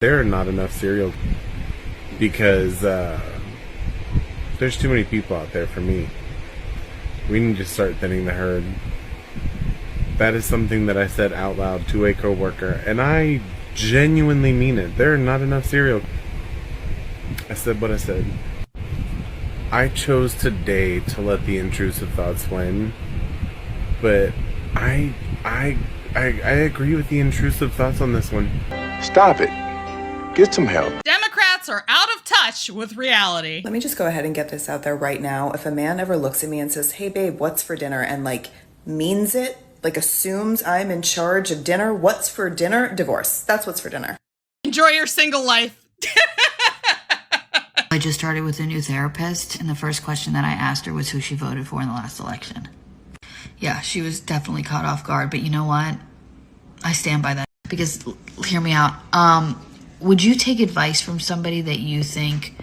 There are not enough serial because there's too many people out there for me. We need to start thinning the herd. That is something that I said out loud to a coworker, and I genuinely mean it. There are not enough serial. I said what I said. I chose today to let the intrusive thoughts win, but I agree with the intrusive thoughts on this one. Stop it. Get some help. Democrats are out of touch with reality. Let me just go ahead and get this out there right now. If a man ever looks at me and says, "Hey babe, what's for dinner?" and means it, assumes I'm in charge of dinner, what's for dinner? Divorce. That's what's for dinner. Enjoy your single life. I just started with a new therapist, and the first question that I asked her was who she voted for in the last election. Yeah, she was definitely caught off guard, but you know what? I stand by that. Because, hear me out, would you take advice from somebody that you think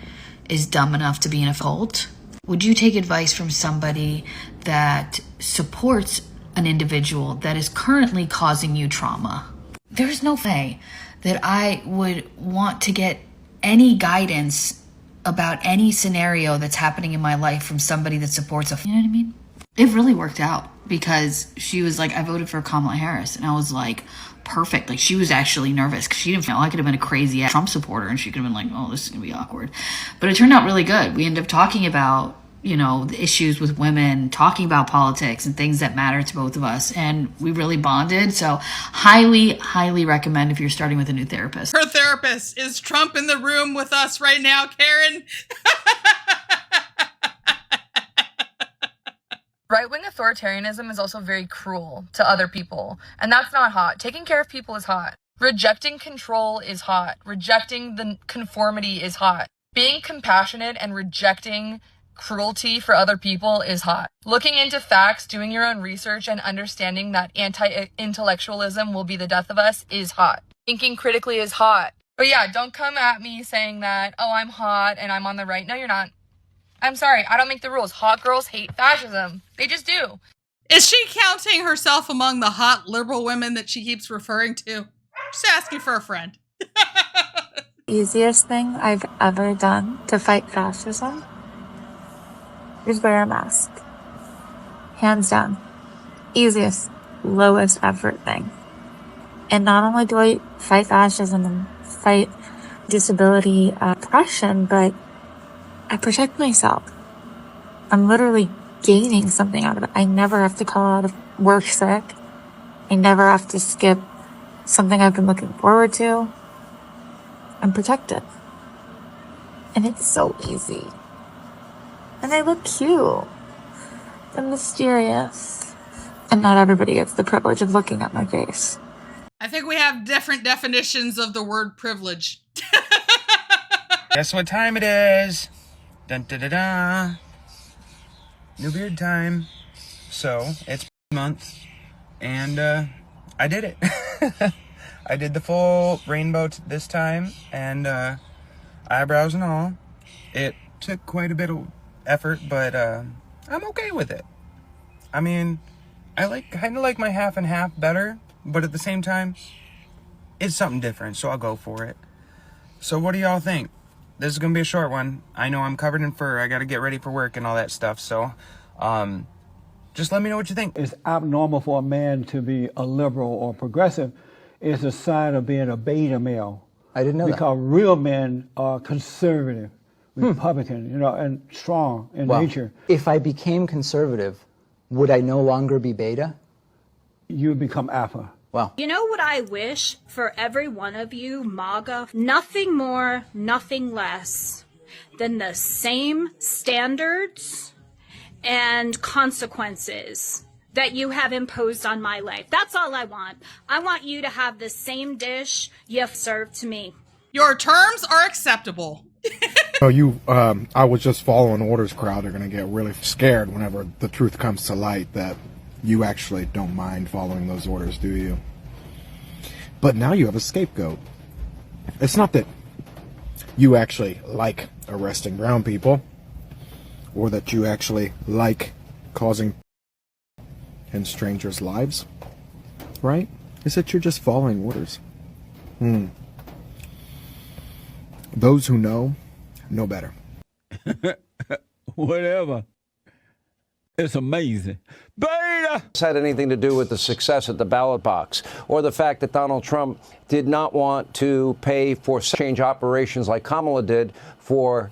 is dumb enough to be in a cult? Would you take advice from somebody that supports an individual that is currently causing you trauma? There's no way that I would want to get any guidance about any scenario that's happening in my life from somebody that supports you know what I mean? It really worked out because she was like, I voted for Kamala Harris. And I was like, perfect. Like, she was actually nervous because she didn't know I could have been a crazy Trump supporter and she could have been like, oh, this is going to be awkward. But it turned out really good. We ended up talking about, the issues with women, talking about politics and things that matter to both of us. And we really bonded. So highly, highly recommend if you're starting with a new therapist. Her therapist. Is Trump in the room with us right now, Karen? Right-wing authoritarianism is also very cruel to other people, and that's not hot. Taking care of people is hot. Rejecting control is hot. Rejecting the conformity is hot. Being compassionate and rejecting cruelty for other people is hot. Looking into facts, doing your own research, and understanding that anti-intellectualism will be the death of us is hot. Thinking critically is hot. But yeah, don't come at me saying that, oh, I'm hot and I'm on the right. No, you're not. I'm sorry, I don't make the rules. Hot girls hate fascism. They just do. Is she counting herself among the hot liberal women that she keeps referring to? Just asking for a friend. Easiest thing I've ever done to fight fascism is wear a mask. Hands down. Easiest, lowest effort thing. And not only do I fight fascism and fight disability oppression, but I protect myself. I'm literally gaining something out of it. I never have to call out of work sick. I never have to skip something I've been looking forward to. I'm protected. And it's so easy. And I look cute and mysterious. And not everybody gets the privilege of looking at my face. I think we have different definitions of the word privilege. Guess what time it is? Dun da da da. New beard time. So, it's month. And, I did it. I did the full rainbow this time. And, eyebrows and all. It took quite a bit of effort, but, I'm okay with it. I mean, I kind of like my half and half better. But at the same time, it's something different. So I'll go for it. So what do y'all think? This is going to be a short one. I know I'm covered in fur. I got to get ready for work and all that stuff. So, just let me know what you think. It's abnormal for a man to be a liberal or progressive. It's a sign of being a beta male. I didn't know that. Because real men are conservative, Republican, and strong in nature. If I became conservative, would I no longer be beta? You would become alpha. Wow. You know what I wish for every one of you, MAGA? Nothing more, nothing less than the same standards and consequences that you have imposed on my life. That's all I want. I want you to have the same dish you've served to me. Your terms are acceptable. I was just following orders crowd are going to get really scared whenever the truth comes to light that you actually don't mind following those orders, do you? But now you have a scapegoat. It's not that you actually like arresting brown people, or that you actually like causing in strangers' lives, right? It's that you're just following orders. Those who know better. Whatever. It's amazing. Beta! This had anything to do with the success at the ballot box or the fact that Donald Trump did not want to pay for change operations like Kamala did for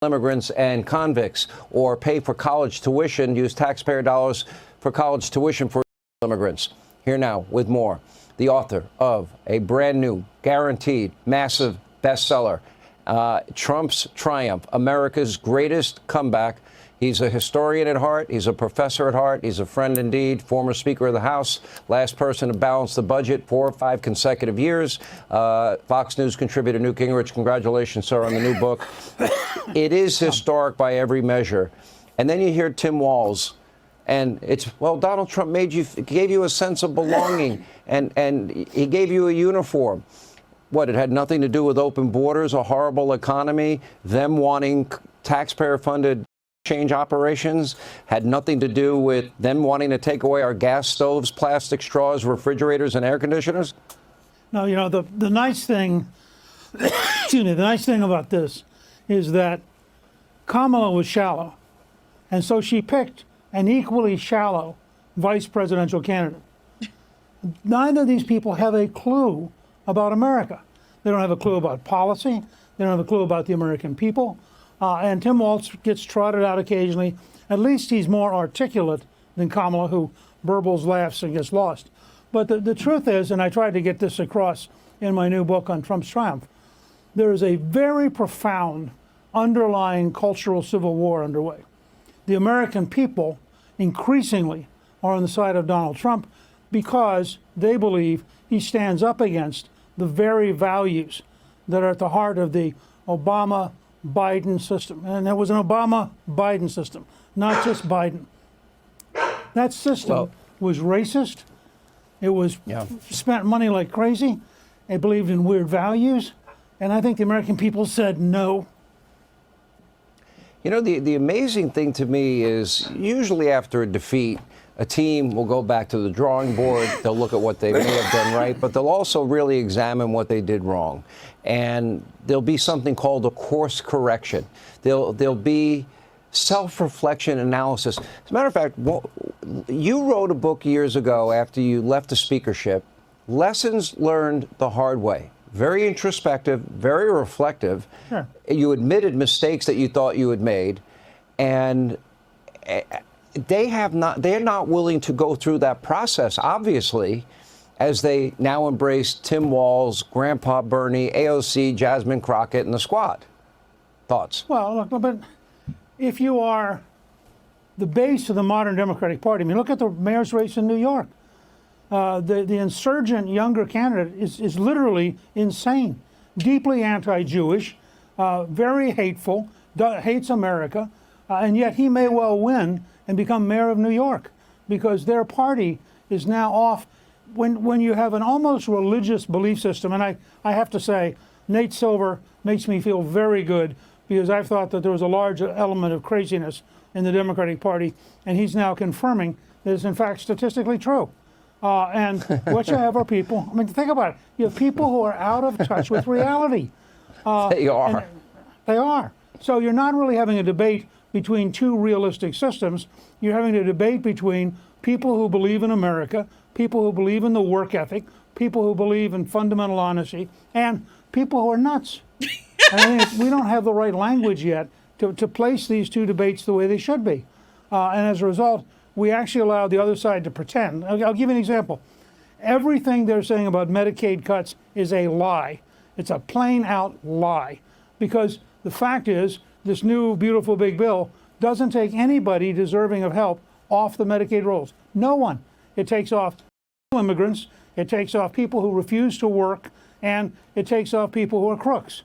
immigrants and convicts, or pay for college tuition, use taxpayer dollars for college tuition for immigrants. Here now with more, the author of a brand new, guaranteed, massive bestseller, Trump's Triumph, America's Greatest Comeback. He's a historian at heart. He's a professor at heart. He's a friend indeed, former Speaker of the House, last person to balance the budget 4 or 5 consecutive years. Fox News contributor Newt Gingrich, congratulations, sir, on the new book. It is historic by every measure. And then you hear Tim Walz, and it's, well, Donald Trump gave you a sense of belonging, and he gave you a uniform. What, it had nothing to do with open borders, a horrible economy, them wanting taxpayer-funded change operations, had nothing to do with them wanting to take away our gas stoves, plastic straws, refrigerators, and air conditioners? No, you know, the nice thing, excuse me, the nice thing about this is that Kamala was shallow, and so she picked an equally shallow vice presidential candidate. Neither of these people have a clue about America. They don't have a clue about policy. They don't have a clue about the American people. And Tim Walz gets trotted out occasionally. At least he's more articulate than Kamala, who burbles, laughs, and gets lost. But the truth is, and I tried to get this across in my new book on Trump's Triumph, there is a very profound underlying cultural civil war underway. The American people increasingly are on the side of Donald Trump because they believe he stands up against the very values that are at the heart of the Obama-Biden system. And it was an Obama-Biden system, not just Biden. That system was racist. It was spent money like crazy. It believed in weird values. And I think the American people said no. You know, the amazing thing to me is usually after a defeat, a team will go back to the drawing board. They'll look at what they may have done right, but they'll also really examine what they did wrong. And there'll be something called a course correction. There'll be self-reflection analysis. As a matter of fact, you wrote a book years ago after you left the speakership, Lessons Learned the Hard Way. Very introspective, very reflective. Sure. You admitted mistakes that you thought you had made, and they're not willing to go through that process, obviously, as they now embrace Tim Walz, Grandpa Bernie, AOC, Jasmine Crockett, and the squad. Thoughts? Well, look, but if you are the base of the modern Democratic Party, I mean, look at the mayor's race in New York. The insurgent younger candidate is literally insane, deeply anti-Jewish, very hateful, hates America, and yet he may well win and become mayor of New York because their party is now off. When you have an almost religious belief system, and I have to say, Nate Silver makes me feel very good because I've thought that there was a large element of craziness in the Democratic Party, and he's now confirming that it's in fact statistically true. And what you have are people, I mean, think about it. You have people who are out of touch with reality. They are. They are. So you're not really having a debate between two realistic systems. You're having a debate between people who believe in America, people who believe in the work ethic, people who believe in fundamental honesty, and people who are nuts. And I think we don't have the right language yet to place these two debates the way they should be. And as a result, we actually allow the other side to pretend. I'll give you an example. Everything they're saying about Medicaid cuts is a lie. It's a plain out lie. Because the fact is, this new beautiful big bill doesn't take anybody deserving of help off the Medicaid rolls. No one. It takes off immigrants, it takes off people who refuse to work, and it takes off people who are crooks.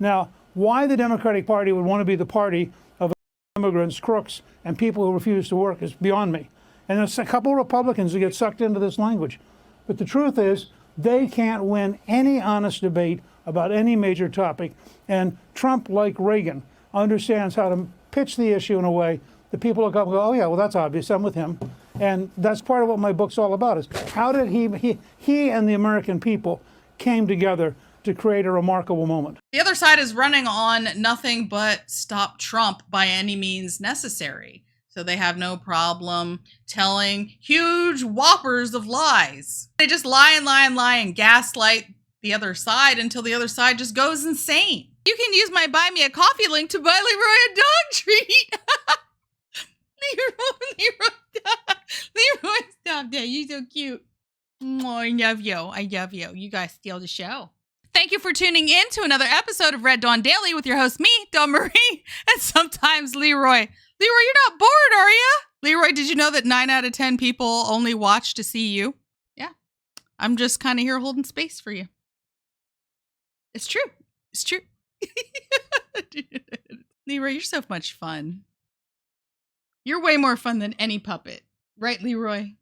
Now, why the Democratic Party would want to be the party of immigrants, crooks, and people who refuse to work is beyond me. And there's a couple of Republicans who get sucked into this language. But the truth is, they can't win any honest debate about any major topic. And Trump, like Reagan, understands how to pitch the issue in a way that people look up and go, oh yeah, well, that's obvious, I'm with him. And that's part of what my book's all about, is how did he and the American people came together to create a remarkable moment. The other side is running on nothing but stop Trump by any means necessary. So they have no problem telling huge whoppers of lies. They just lie and lie and lie and gaslight the other side until the other side just goes insane. You can use my Buy Me a Coffee link to buy Leroy a dog treat. Leroy, stop that. You're so cute. Oh, I love you. I love you. You guys steal the show. Thank you for tuning in to another episode of Red Dawn Daily with your host, me, Dawn Marie, and sometimes Leroy. Leroy, you're not bored, are you? Leroy, did you know that 9 out of 10 people only watch to see you? Yeah. I'm just kind of here holding space for you. It's true. It's true. Leroy, you're so much fun. You're way more fun than any puppet. Right, Leroy?